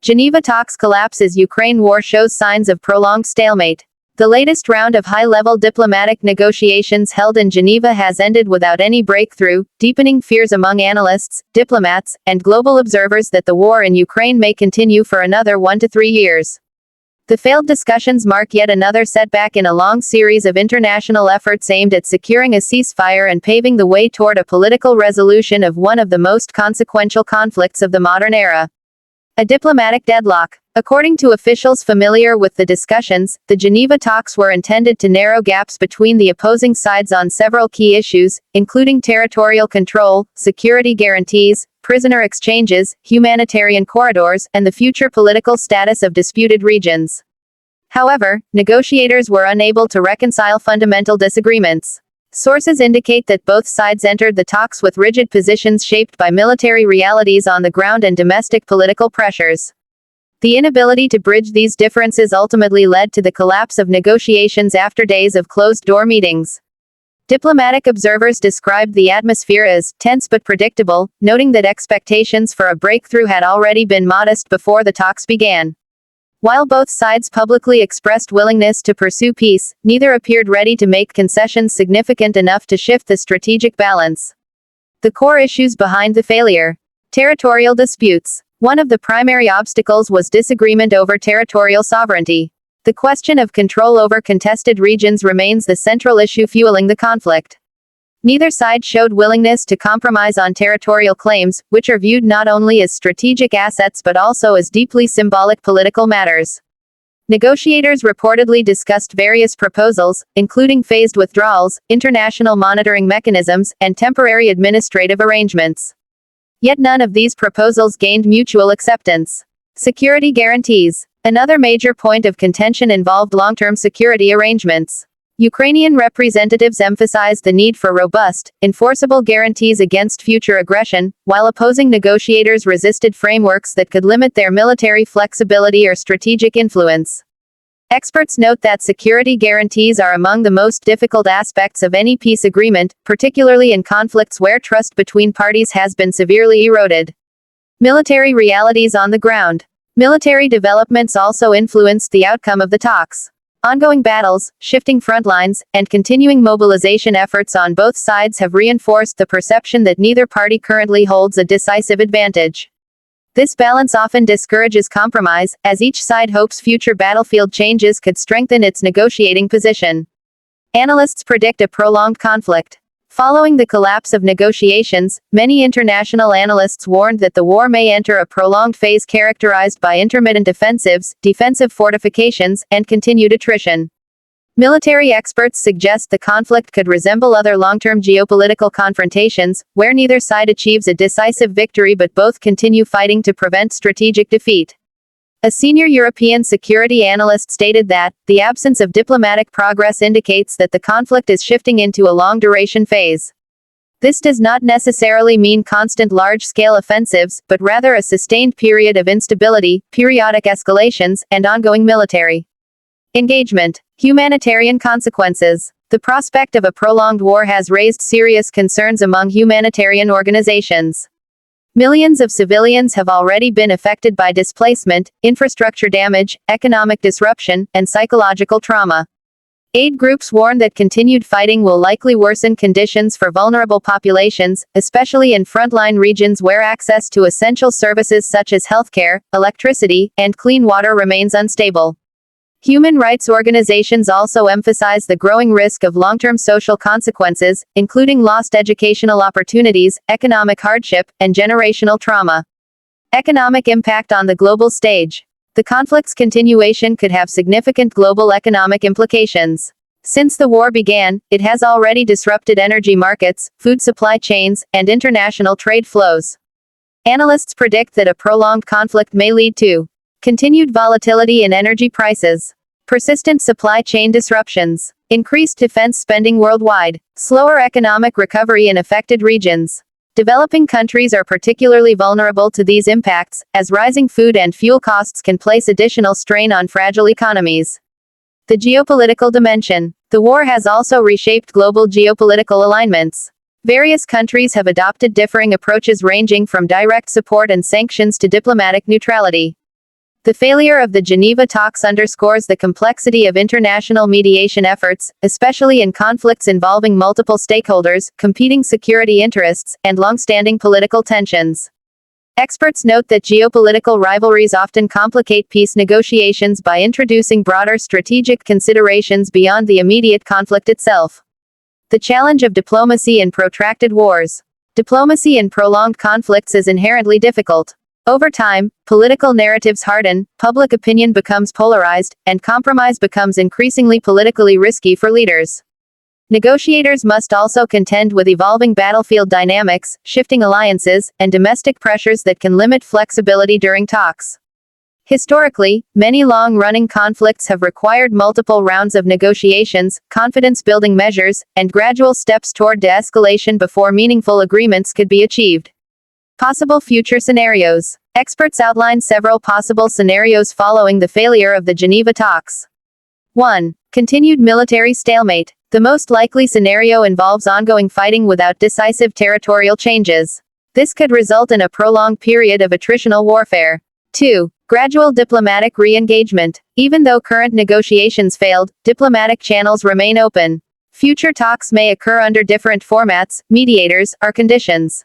Geneva talks collapse as Ukraine war shows signs of prolonged stalemate. The latest round of high-level diplomatic negotiations held in Geneva has ended without any breakthrough, deepening fears among analysts, diplomats, and global observers that the war in Ukraine may continue for another 1 to 3 years. The failed discussions mark yet another setback in a long series of international efforts aimed at securing a ceasefire and paving the way toward a political resolution of one of the most consequential conflicts of the modern era. A diplomatic deadlock. According to officials familiar with the discussions, the Geneva talks were intended to narrow gaps between the opposing sides on several key issues, including territorial control, security guarantees, prisoner exchanges, humanitarian corridors, and the future political status of disputed regions. However, negotiators were unable to reconcile fundamental disagreements. Sources indicate that both sides entered the talks with rigid positions shaped by military realities on the ground and domestic political pressures. The inability to bridge these differences ultimately led to the collapse of negotiations after days of closed-door meetings. Diplomatic observers described the atmosphere as tense but predictable, noting that expectations for a breakthrough had already been modest before the talks began. While both sides publicly expressed willingness to pursue peace, neither appeared ready to make concessions significant enough to shift the strategic balance. The core issues behind the failure. Territorial disputes. One of the primary obstacles was disagreement over territorial sovereignty. The question of control over contested regions remains the central issue fueling the conflict. Neither side showed willingness to compromise on territorial claims, which are viewed not only as strategic assets but also as deeply symbolic political matters. Negotiators reportedly discussed various proposals, including phased withdrawals, international monitoring mechanisms, and temporary administrative arrangements. Yet none of these proposals gained mutual acceptance. Security guarantees. Another major point of contention involved long-term security arrangements. Ukrainian representatives emphasized the need for robust, enforceable guarantees against future aggression, while opposing negotiators resisted frameworks that could limit their military flexibility or strategic influence. Experts note that security guarantees are among the most difficult aspects of any peace agreement, particularly in conflicts where trust between parties has been severely eroded. Military realities on the ground. Military developments also influenced the outcome of the talks. Ongoing battles, shifting front lines, and continuing mobilization efforts on both sides have reinforced the perception that neither party currently holds a decisive advantage. This balance often discourages compromise, as each side hopes future battlefield changes could strengthen its negotiating position. Analysts predict a prolonged conflict. Following the collapse of negotiations, many international analysts warned that the war may enter a prolonged phase characterized by intermittent offensives, defensive fortifications, and continued attrition. Military experts suggest the conflict could resemble other long-term geopolitical confrontations, where neither side achieves a decisive victory but both continue fighting to prevent strategic defeat. A senior European security analyst stated that, the absence of diplomatic progress indicates that the conflict is shifting into a long-duration phase. This does not necessarily mean constant large-scale offensives, but rather a sustained period of instability, periodic escalations, and ongoing military engagement. Humanitarian consequences. The prospect of a prolonged war has raised serious concerns among humanitarian organizations. Millions of civilians have already been affected by displacement, infrastructure damage, economic disruption, and psychological trauma. Aid groups warn that continued fighting will likely worsen conditions for vulnerable populations, especially in frontline regions where access to essential services such as healthcare, electricity, and clean water remains unstable. Human rights organizations also emphasize the growing risk of long-term social consequences, including lost educational opportunities, economic hardship, and generational trauma. Economic impact on the global stage. The conflict's continuation could have significant global economic implications. Since the war began, it has already disrupted energy markets, food supply chains, and international trade flows. Analysts predict that a prolonged conflict may lead to continued volatility in energy prices, persistent supply chain disruptions, increased defense spending worldwide, slower economic recovery in affected regions. Developing countries are particularly vulnerable to these impacts, as rising food and fuel costs can place additional strain on fragile economies. The geopolitical dimension. The war has also reshaped global geopolitical alignments. Various countries have adopted differing approaches ranging from direct support and sanctions to diplomatic neutrality. The failure of the Geneva talks underscores the complexity of international mediation efforts, especially in conflicts involving multiple stakeholders, competing security interests, and long-standing political tensions. Experts note that geopolitical rivalries often complicate peace negotiations by introducing broader strategic considerations beyond the immediate conflict itself. The challenge of diplomacy in protracted wars. Diplomacy in prolonged conflicts is inherently difficult. Over time, political narratives harden, public opinion becomes polarized, and compromise becomes increasingly politically risky for leaders. Negotiators must also contend with evolving battlefield dynamics, shifting alliances, and domestic pressures that can limit flexibility during talks. Historically, many long-running conflicts have required multiple rounds of negotiations, confidence-building measures, and gradual steps toward de-escalation before meaningful agreements could be achieved. Possible future scenarios. Experts outline several possible scenarios following the failure of the Geneva talks. 1. Continued military stalemate. The most likely scenario involves ongoing fighting without decisive territorial changes. This could result in a prolonged period of attritional warfare. 2. Gradual diplomatic re-engagement. Even though current negotiations failed, diplomatic channels remain open. Future talks may occur under different formats, mediators, or conditions.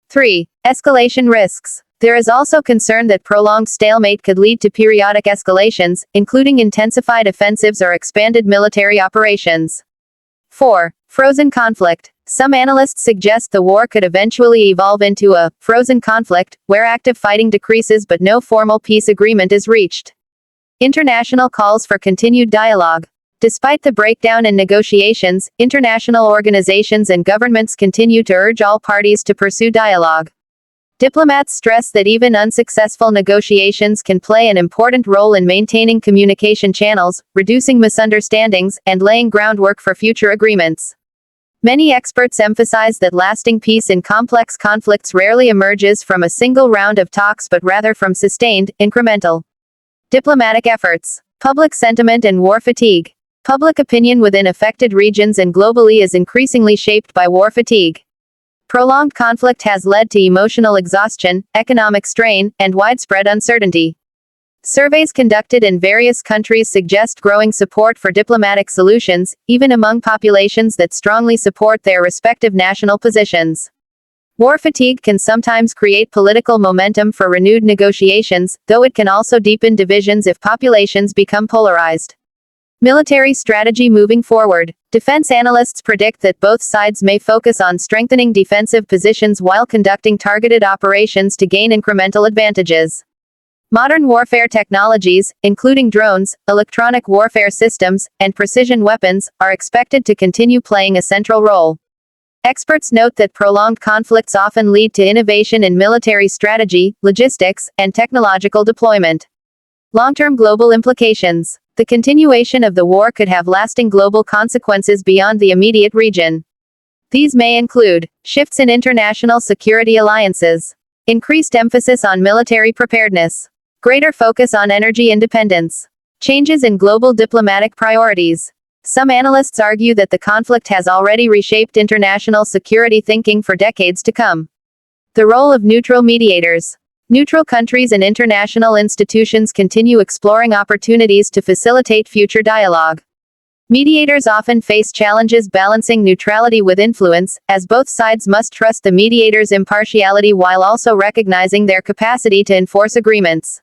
3. Escalation risks. There is also concern that prolonged stalemate could lead to periodic escalations, including intensified offensives or expanded military operations. 4. Frozen conflict. Some analysts suggest the war could eventually evolve into a frozen conflict, where active fighting decreases but no formal peace agreement is reached. International calls for continued dialogue. Despite the breakdown in negotiations, international organizations and governments continue to urge all parties to pursue dialogue. Diplomats stress that even unsuccessful negotiations can play an important role in maintaining communication channels, reducing misunderstandings, and laying groundwork for future agreements. Many experts emphasize that lasting peace in complex conflicts rarely emerges from a single round of talks but rather from sustained, incremental diplomatic efforts. Public sentiment and war fatigue. Public opinion within affected regions and globally is increasingly shaped by war fatigue. Prolonged conflict has led to emotional exhaustion, economic strain, and widespread uncertainty. Surveys conducted in various countries suggest growing support for diplomatic solutions, even among populations that strongly support their respective national positions. War fatigue can sometimes create political momentum for renewed negotiations, though it can also deepen divisions if populations become polarized. Military strategy moving forward. Defense analysts predict that both sides may focus on strengthening defensive positions while conducting targeted operations to gain incremental advantages. Modern warfare technologies, including drones, electronic warfare systems, and precision weapons, are expected to continue playing a central role. Experts note that prolonged conflicts often lead to innovation in military strategy, logistics, and technological deployment. Long-term global implications. The continuation of the war could have lasting global consequences beyond the immediate region. These may include shifts in international security alliances, increased emphasis on military preparedness, greater focus on energy independence, changes in global diplomatic priorities. Some analysts argue that the conflict has already reshaped international security thinking for decades to come. The role of neutral mediators. Neutral countries and international institutions continue exploring opportunities to facilitate future dialogue. Mediators often face challenges balancing neutrality with influence, as both sides must trust the mediator's impartiality while also recognizing their capacity to enforce agreements.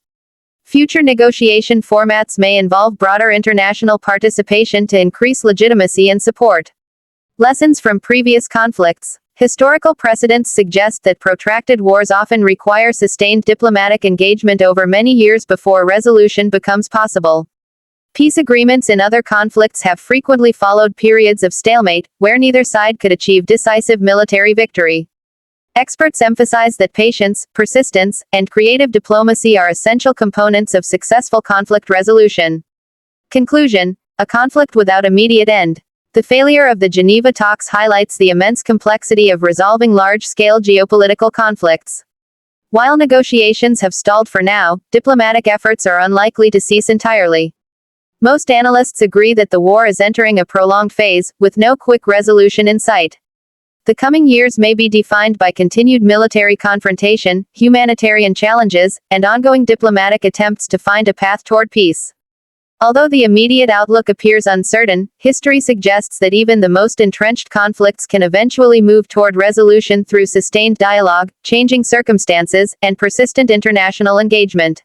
Future negotiation formats may involve broader international participation to increase legitimacy and support. Lessons from previous conflicts. Historical precedents suggest that protracted wars often require sustained diplomatic engagement over many years before resolution becomes possible. Peace agreements in other conflicts have frequently followed periods of stalemate, where neither side could achieve decisive military victory. Experts emphasize that patience, persistence, and creative diplomacy are essential components of successful conflict resolution. Conclusion: a conflict without immediate end. The failure of the Geneva talks highlights the immense complexity of resolving large-scale geopolitical conflicts. While negotiations have stalled for now, diplomatic efforts are unlikely to cease entirely. Most analysts agree that the war is entering a prolonged phase, with no quick resolution in sight. The coming years may be defined by continued military confrontation, humanitarian challenges, and ongoing diplomatic attempts to find a path toward peace. Although the immediate outlook appears uncertain, history suggests that even the most entrenched conflicts can eventually move toward resolution through sustained dialogue, changing circumstances, and persistent international engagement.